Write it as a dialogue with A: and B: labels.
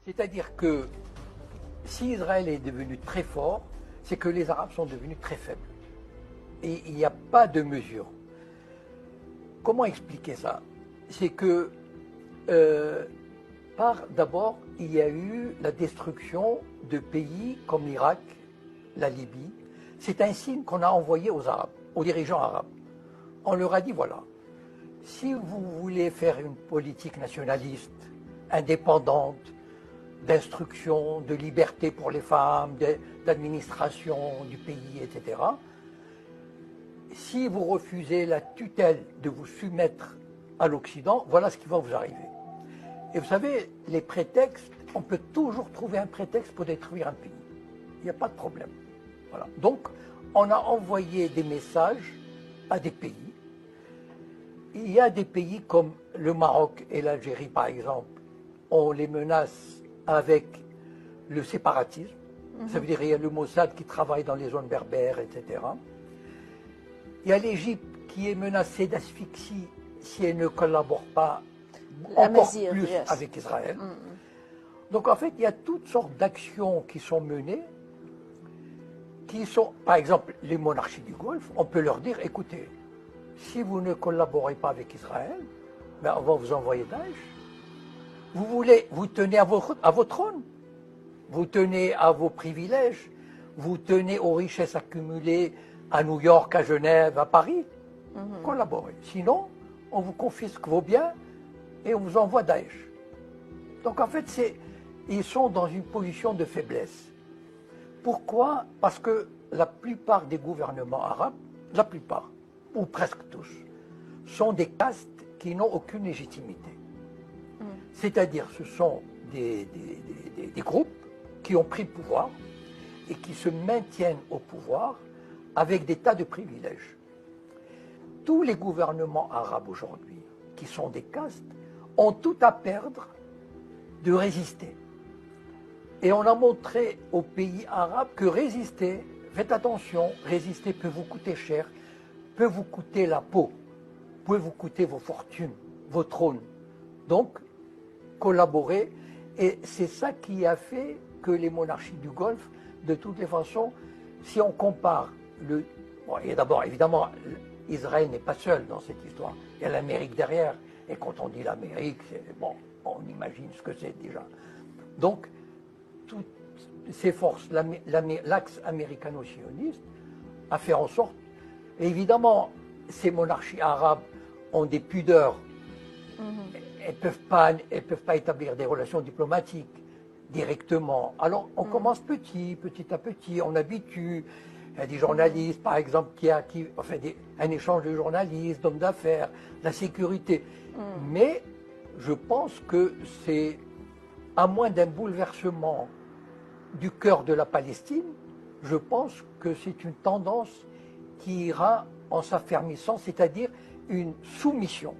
A: C'est-à-dire que si Israël est devenu très fort, c'est que les Arabes sont devenus très faibles. Et il n'y a pas de mesure. Comment expliquer ça? C'est que, d'abord, il y a eu la destruction de pays comme l'Irak, la Libye. C'est un signe qu'on a envoyé aux Arabes, aux dirigeants arabes. On leur a dit, voilà, si vous voulez faire une politique nationaliste, indépendante, d'instruction, de liberté pour les femmes, d'administration du pays, etc., si vous refusez la tutelle de vous soumettre à l'Occident, voilà ce qui va vous arriver. Et vous savez, les prétextes, on peut toujours trouver un prétexte pour détruire un pays. Il n'y a pas de problème. Voilà. Donc, on a envoyé des messages à des pays. Il y a des pays comme le Maroc et l'Algérie, par exemple, on les menace avec le séparatisme. Ça veut dire qu'il y a le Mossad qui travaille dans les zones berbères, etc. Il y a l'Égypte qui est menacée d'asphyxie si elle ne collabore pas encore plus avec Israël. Donc en fait, il y a toutes sortes d'actions qui sont menées, qui sont, par exemple, les monarchies du Golfe, on peut leur dire, écoutez, si vous ne collaborez pas avec Israël, ben on va vous envoyer Daesh. Vous tenez à vos trônes, vous tenez à vos privilèges, vous tenez aux richesses accumulées à New York, à Genève, à Paris. Collaborez. Sinon, on vous confisque vos biens et on vous envoie Daesh. Donc en fait, ils sont dans une position de faiblesse. Pourquoi? Parce que la plupart des gouvernements arabes, la plupart, ou presque tous, sont des castes qui n'ont aucune légitimité. C'est-à-dire, ce sont des groupes qui ont pris le pouvoir et qui se maintiennent au pouvoir avec des tas de privilèges. Tous les gouvernements arabes aujourd'hui, qui sont des castes, ont tout à perdre de résister. Et on a montré aux pays arabes que résister, faites attention, résister peut vous coûter cher, peut vous coûter la peau, peut vous coûter vos fortunes, vos trônes. Donc, collaborer, et c'est ça qui a fait que les monarchies du Golfe, de toutes les façons, si on compare et d'abord, évidemment, Israël n'est pas seul dans cette histoire, il y a l'Amérique derrière, et quand on dit l'Amérique, bon, on imagine ce que c'est déjà. Donc, toutes ces forces, l'axe américano-sioniste, a fait en sorte, et évidemment, ces monarchies arabes ont des pudeurs. Elles ne peuvent pas établir des relations diplomatiques directement. Alors, on commence petit à petit, on habitue. Il y a des journalistes, par exemple, un échange de journalistes, d'hommes d'affaires, la sécurité. Mais je pense que c'est, à moins d'un bouleversement du cœur de la Palestine, je pense que c'est une tendance qui ira en s'affermissant, c'est-à-dire une soumission.